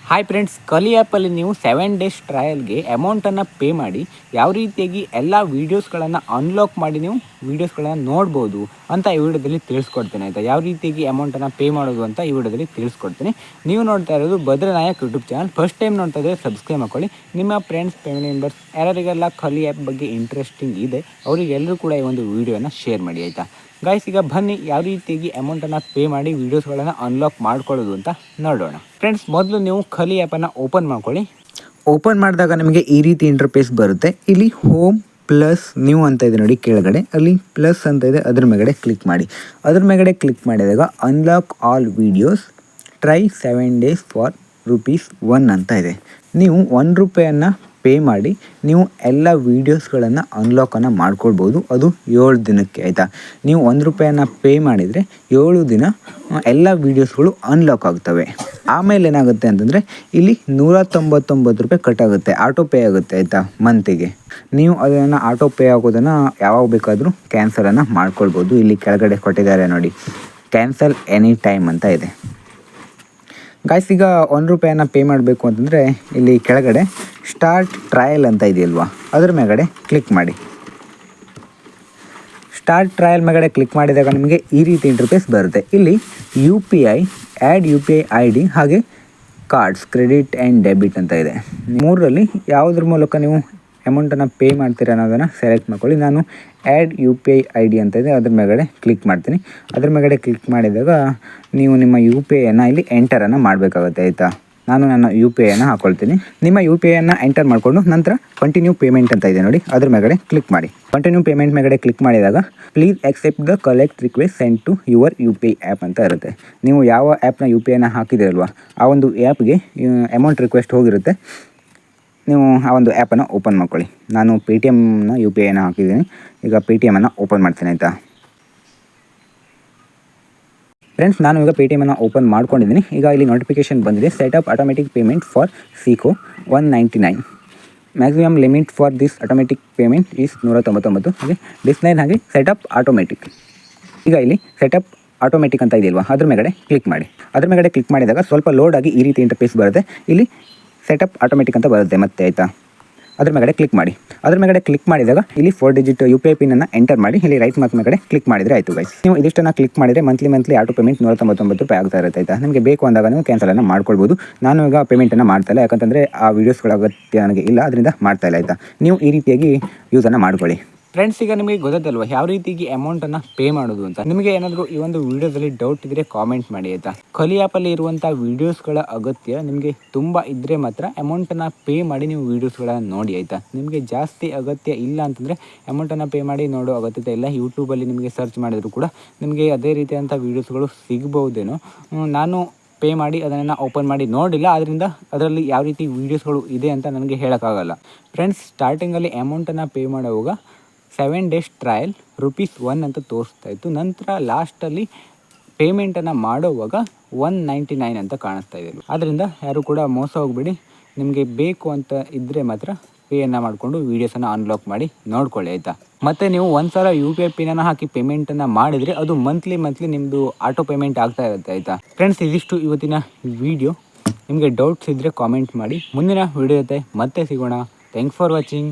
Hi friends, ಕಲಿ ಆ್ಯಪಲ್ಲಿ ನೀವು 7 ಡೇಸ್ ಟ್ರಯಲ್ಗೆ ಅಮೌಂಟನ್ನು ಪೇ ಮಾಡಿ ಯಾವ ರೀತಿಯಾಗಿ ಎಲ್ಲ ವೀಡಿಯೋಸ್ಗಳನ್ನು ಅನ್ಲಾಕ್ ಮಾಡಿ ನೀವು ವೀಡಿಯೋಸ್ಗಳನ್ನು ನೋಡ್ಬೋದು ಅಂತ ಈ ವಿಡಿಯೋದಲ್ಲಿ ತಿಳಿಸ್ಕೊಡ್ತೇನೆ ಆಯಿತಾ. ಯಾವ ರೀತಿಯಾಗಿ ಅಮೌಂಟನ್ನು ಪೇ ಮಾಡೋದು ಅಂತ ಈ ವಿಡಿಯೋದಲ್ಲಿ ತಿಳಿಸ್ಕೊಡ್ತೀನಿ. ನೀವು ನೋಡ್ತಾ ಇರೋದು ಭದ್ರನಾಯಕ್ ಯೂಟ್ಯೂಬ್ ಚಾನಲ್. ಫಸ್ಟ್ ಟೈಮ್ ನೋಡ್ತಾ ಇದ್ದರೆ ಸಬ್ಸ್ಕ್ರೈಬ್ ಮಾಡ್ಕೊಳ್ಳಿ. ನಿಮ್ಮ ಫ್ರೆಂಡ್ಸ್, ಫ್ಯಾಮಿಲಿ ಮೆಂಬರ್ಸ್ ಯಾರಿಗೆಲ್ಲ ಕಲಿ ಆ್ಯಪ್ ಬಗ್ಗೆ ಇಂಟ್ರೆಸ್ಟಿಂಗ್ ಇದೆ ಅವರಿಗೆಲ್ಲರೂ ಕೂಡ ಈ ಒಂದು ವೀಡಿಯೋನ ಶೇರ್ ಮಾಡಿ ಆಯಿತಾ. ಗೈಸ್, ಈಗ ಬನ್ನಿ ಯಾವ ರೀತಿಯಾಗಿ ಅಮೌಂಟನ್ನು ಪೇ ಮಾಡಿ ವೀಡಿಯೋಸ್ಗಳನ್ನು ಅನ್ಲಾಕ್ ಮಾಡ್ಕೊಳ್ಳೋದು ಅಂತ ನೋಡೋಣ. ಫ್ರೆಂಡ್ಸ್, ಮೊದಲು ನೀವು ಕಲಿ ಆ್ಯಪನ್ನು ಓಪನ್ ಮಾಡ್ಕೊಳ್ಳಿ. ಓಪನ್ ಮಾಡಿದಾಗ ನಿಮಗೆ ಈ ರೀತಿ ಇಂಟರ್ಫೇಸ್ ಬರುತ್ತೆ. ಇಲ್ಲಿ ಹೋಮ್ ಪ್ಲಸ್ ನ್ಯೂ ಅಂತ ಇದೆ ನೋಡಿ ಕೆಳಗಡೆ, ಅಲ್ಲಿ ಪ್ಲಸ್ ಅಂತ ಇದೆ, ಅದ್ರ ಮೇಗಡೆ ಕ್ಲಿಕ್ ಮಾಡಿ. ಅದ್ರ ಮೇಗಡೆ ಕ್ಲಿಕ್ ಮಾಡಿದಾಗ unlock all videos try 7 days for ₹1 ಅಂತ ಇದೆ. ನೀವು ₹1 ಪೇ ಮಾಡಿ ನೀವು ಎಲ್ಲ ವೀಡಿಯೋಸ್ಗಳನ್ನು ಅನ್ಲಾಕನ್ನು ಮಾಡ್ಕೊಳ್ಬೋದು. ಅದು 7 ದಿನಕ್ಕೆ ಆಯಿತಾ. ನೀವು ₹1 ಪೇ ಮಾಡಿದರೆ 7 ದಿನ ಎಲ್ಲ ವೀಡಿಯೋಸ್ಗಳು ಅನ್ಲಾಕ್ ಆಗ್ತವೆ. ಆಮೇಲೆ ಏನಾಗುತ್ತೆ ಅಂತಂದರೆ ಇಲ್ಲಿ ₹199 ಕಟ್ ಆಗುತ್ತೆ, ಆಟೋ ಪೇ ಆಗುತ್ತೆ ಆಯಿತಾ ಮಂತಿಗೆ. ನೀವು ಅದನ್ನು ಆಟೋ ಪೇ ಆಗೋದನ್ನು ಯಾವಾಗ ಬೇಕಾದರೂ ಕ್ಯಾನ್ಸಲನ್ನು ಮಾಡ್ಕೊಳ್ಬೋದು. ಇಲ್ಲಿ ಕೆಳಗಡೆ ಕೊಟ್ಟಿದ್ದಾರೆ ನೋಡಿ, ಕ್ಯಾನ್ಸಲ್ ಎನಿ ಟೈಮ್ ಅಂತ ಇದೆ. ಗಾಯ್ಸ್, ಈಗ ₹1 ಪೇ ಮಾಡಬೇಕು ಅಂತಂದರೆ ಇಲ್ಲಿ ಕೆಳಗಡೆ ಸ್ಟಾರ್ಟ್ ಟ್ರಯಲ್ ಅಂತ ಇದೆಯಲ್ವಾ, ಅದ್ರ ಮೇಗಡೆ ಕ್ಲಿಕ್ ಮಾಡಿ. ಸ್ಟಾರ್ಟ್ ಟ್ರಯಲ್ ಮೇಗಡೆ ಕ್ಲಿಕ್ ಮಾಡಿದಾಗ ನಿಮಗೆ ಈ ರೀತಿ ಇಂಟರ್ಫೇಸ್ ಬರುತ್ತೆ. ಇಲ್ಲಿ UPI, ಆ್ಯಡ್ UPI ID ಹಾಗೆ ಕಾರ್ಡ್ಸ್, ಕ್ರೆಡಿಟ್ ಆ್ಯಂಡ್ ಡೆಬಿಟ್ ಅಂತ ಇದೆ. ಮೂರರಲ್ಲಿ ಯಾವುದ್ರ ಮೂಲಕ ನೀವು ಅಮೌಂಟನ್ನು ಪೇ ಮಾಡ್ತೀರಾ ಅನ್ನೋದನ್ನು ಸೆಲೆಕ್ಟ್ ಮಾಡ್ಕೊಳ್ಳಿ. ನಾನು ಆ್ಯಡ್ UPI ID ಅಂತ ಇದೆ, ಅದ್ರ ಮೇಗಡೆ ಕ್ಲಿಕ್ ಮಾಡ್ತೀನಿ. ಅದ್ರ ಮೇಗಡೆ ಕ್ಲಿಕ್ ಮಾಡಿದಾಗ ನೀವು ನಿಮ್ಮ UPIಯನ್ನು ಇಲ್ಲಿ ಎಂಟರನ್ನು ಮಾಡಬೇಕಾಗುತ್ತೆ ಆಯಿತಾ. ನಾನು ನನ್ನ UPIಯನ್ನು ಹಾಕ್ಕೊಳ್ತೀನಿ. ನಿಮ್ಮ UPIಯನ್ನು ಎಂಟರ್ ಮಾಡಿಕೊಂಡು ನಂತರ ಕಂಟಿನ್ಯೂ ಪೇಮೆಂಟ್ ಅಂತ ಇದೆ ನೋಡಿ, ಅದ್ರ ಮೇಗಡೆ ಕ್ಲಿಕ್ ಮಾಡಿ. ಕಂಟಿನ್ಯೂ ಪೇಮೆಂಟ್ ಮೇಗಡೆ ಕ್ಲಿಕ್ ಮಾಡಿದಾಗ please accept the collect request send to your UPI app ಅಂತ ಇರುತ್ತೆ. ನೀವು ಯಾವ ಆ್ಯಪ್ನ UPIಯನ್ನು ಹಾಕಿದಿರಲ್ವ ಆ ಒಂದು ಆ್ಯಪ್ಗೆ ಅಮೌಂಟ್ ರಿಕ್ವೆಸ್ಟ್ ಹೋಗಿರುತ್ತೆ. ನೀವು ಆ ಒಂದು ಆ್ಯಪನ್ನು ಓಪನ್ ಮಾಡ್ಕೊಳ್ಳಿ. ನಾನು ಪೇಟಿಎಮ್ನ UPIಯನ್ನು ಹಾಕಿದ್ದೀನಿ. ಈಗ ಪೇಟಿಎಮನ್ನು ಓಪನ್ ಮಾಡ್ತೀನಿ ಆಯಿತಾ. ಫ್ರೆಂಡ್ಸ್, ನಾನು ಈಗ ಪೇಟಿಎಮನ್ನು ಓಪನ್ ಮಾಡ್ಕೊಂಡಿದ್ದೀನಿ. ಈಗ ಇಲ್ಲಿ ನೋಟಿಫಿಕೇಶನ್ ಬಂದಿದೆ, ಸೆಟಪ್ ಆಟೋಮೆಟಿಕ್ ಪೇಮೆಂಟ್ ಫಾರ್ ಸಿಕೋ 199. Maximum limit for this automatic payment is 199. ಹಾಗೆ ಡಿಸ್ಲೈನ್ ಹಾಗೆ ಸೆಟಪ್ ಆಟೋಮೆಟಿಕ್. ಈಗ ಇಲ್ಲಿ ಸೆಟಪ್ ಆಟೋಮೆಟಿಕ್ ಅಂತ ಇದೆಯಲ್ವಾ, ಅದ್ರ ಮೇಗಡೆ ಕ್ಲಿಕ್ ಮಾಡಿ. ಅದ್ರ ಮೇಗಡೆ ಕ್ಲಿಕ್ ಮಾಡಿದಾಗ ಸ್ವಲ್ಪ ಲೋಡ್ ಆಗಿ ಈ ರೀತಿ ಇಂಟರ್ಫೇಸ್ ಬರುತ್ತೆ. ಇಲ್ಲಿ ಸೆಟಪ್ ಆಟೋಮೆಟಿಕ್ ಅಂತ ಬರುತ್ತೆ ಮತ್ತೆ ಆಯಿತಾ. ಅದ್ರ ಮೇಗಡೆ ಕ್ಲಿಕ್ ಮಾಡಿ. ಅದ್ರ ಮೇಗಡೆ ಕ್ಲಿಕ್ ಮಾಡಿದಾಗ ಇಲ್ಲಿ 4 ಡಿಜಿಟ್ UPI ಪಿನ್ನನ್ನು ಎಂಟರ್ ಮಾಡಿ ಇಲ್ಲಿ ರೈಟ್ ಮಾರ್ಕ್ ಮೇಗಡೆ ಕ್ಲಿಕ್ ಮಾಡಿದರೆ ಆಯಿತು ಗೈಸ್. ನೀವು ಇದಿಷ್ಟನ್ನು ಕ್ಲಿಕ್ ಮಾಡಿದರೆ ಮಂತ್ಲಿ ಆಟೋ ಪೇಮೆಂಟ್ ₹199 ಆಗ್ತಾ ಇರುತ್ತೆ ಆಯಿತಾ. ನಿಮಗೆ ಬೇಕು ಅಂದಾಗ ನೀವು ಕ್ಯಾನ್ಸಲನ್ನು ಮಾಡ್ಕೊಳ್ಬೋದು. ನಾನು ಈಗ ಪೇಮೆಂಟನ್ನು ಮಾಡ್ತಾ ಇಲ್ಲ, ಯಾಕಂತಂದರೆ ಆ ವೀಡಿಯೋಸ್ಗಳ ಅಗತ್ಯ ನನಗೆ ಇಲ್ಲ, ಅದರಿಂದ ಮಾಡ್ತಾ ಇಲ್ಲ ಆಯಿತಾ. ನೀವು ಈ ರೀತಿಯಾಗಿ ಯೂಸನ್ನು ಮಾಡ್ಕೊಳ್ಳಿ. ಫ್ರೆಂಡ್ಸ್, ಈಗ ನಿಮಗೆ ಗೊತ್ತಲ್ವ ಯಾವ ರೀತಿಯಾಗಿ ಅಮೌಂಟನ್ನು ಪೇ ಮಾಡೋದು ಅಂತ. ನಿಮಗೆ ಏನಾದರೂ ಈ ಒಂದು ವಿಡಿಯೋದಲ್ಲಿ ಡೌಟ್ ಇದ್ದರೆ ಕಾಮೆಂಟ್ ಮಾಡಿ ಆಯಿತಾ. ಕಲಿ ಆ್ಯಪಲ್ಲಿ ಇರುವಂಥ ವೀಡಿಯೋಸ್ಗಳ ಅಗತ್ಯ ನಿಮಗೆ ತುಂಬ ಇದ್ದರೆ ಮಾತ್ರ ಅಮೌಂಟನ್ನು ಪೇ ಮಾಡಿ ನೀವು ವೀಡಿಯೋಸ್ಗಳನ್ನು ನೋಡಿ ಆಯಿತಾ. ನಿಮಗೆ ಜಾಸ್ತಿ ಅಗತ್ಯ ಇಲ್ಲ ಅಂತಂದರೆ ಅಮೌಂಟನ್ನು ಪೇ ಮಾಡಿ ನೋಡೋ ಅಗತ್ಯತೆ ಇಲ್ಲ. ಯೂಟ್ಯೂಬಲ್ಲಿ ನಿಮಗೆ ಸರ್ಚ್ ಮಾಡಿದರೂ ಕೂಡ ನಿಮಗೆ ಅದೇ ರೀತಿಯಾದಂಥ ವೀಡಿಯೋಸ್ಗಳು ಸಿಗ್ಬೋದೇನೋ. ನಾನು ಪೇ ಮಾಡಿ ಅದನ್ನು ಓಪನ್ ಮಾಡಿ ನೋಡಿಲ್ಲ, ಆದ್ದರಿಂದ ಅದರಲ್ಲಿ ಯಾವ ರೀತಿ ವೀಡಿಯೋಸ್ಗಳು ಇದೆ ಅಂತ ನನಗೆ ಹೇಳೋಕ್ಕಾಗಲ್ಲ. ಫ್ರೆಂಡ್ಸ್, ಸ್ಟಾರ್ಟಿಂಗಲ್ಲಿ ಅಮೌಂಟನ್ನು ಪೇ ಮಾಡುವಾಗ 7 ಡೇಸ್ ಟ್ರಯಲ್ ₹1 ಅಂತ ತೋರಿಸ್ತಾ ಇತ್ತು. ನಂತರ ಲಾಸ್ಟಲ್ಲಿ ಪೇಮೆಂಟನ್ನು ಮಾಡೋವಾಗ 199 ಅಂತ ಕಾಣಿಸ್ತಾ ಇದೆ. ಆದ್ದರಿಂದ ಯಾರು ಕೂಡ ಮೋಸ ಹೋಗ್ಬೇಡಿ. ನಿಮಗೆ ಬೇಕು ಅಂತ ಇದ್ದರೆ ಮಾತ್ರ ಪೇಯನ್ನು ಮಾಡಿಕೊಂಡು ವೀಡಿಯೋಸನ್ನು ಅನ್ಲಾಕ್ ಮಾಡಿ ನೋಡ್ಕೊಳ್ಳಿ ಆಯಿತಾ. ಮತ್ತು ನೀವು ಒಂದು ಸಲ UPI ಪಿನ್ನನ್ನು ಹಾಕಿ ಪೇಮೆಂಟನ್ನು ಮಾಡಿದರೆ ಅದು ಮಂತ್ಲಿ ನಿಮ್ಮದು ಆಟೋ ಪೇಮೆಂಟ್ ಆಗ್ತಾ ಇರುತ್ತೆ ಆಯಿತಾ. ಫ್ರೆಂಡ್ಸ್, ಇದಿಷ್ಟು ಇವತ್ತಿನ ವಿಡಿಯೋ. ನಿಮಗೆ ಡೌಟ್ಸ್ ಇದ್ದರೆ ಕಾಮೆಂಟ್ ಮಾಡಿ. ಮುಂದಿನ ವಿಡಿಯೋ ಜೊತೆ ಮತ್ತೆ ಸಿಗೋಣ. Thanks for watching.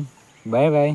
Bye bye.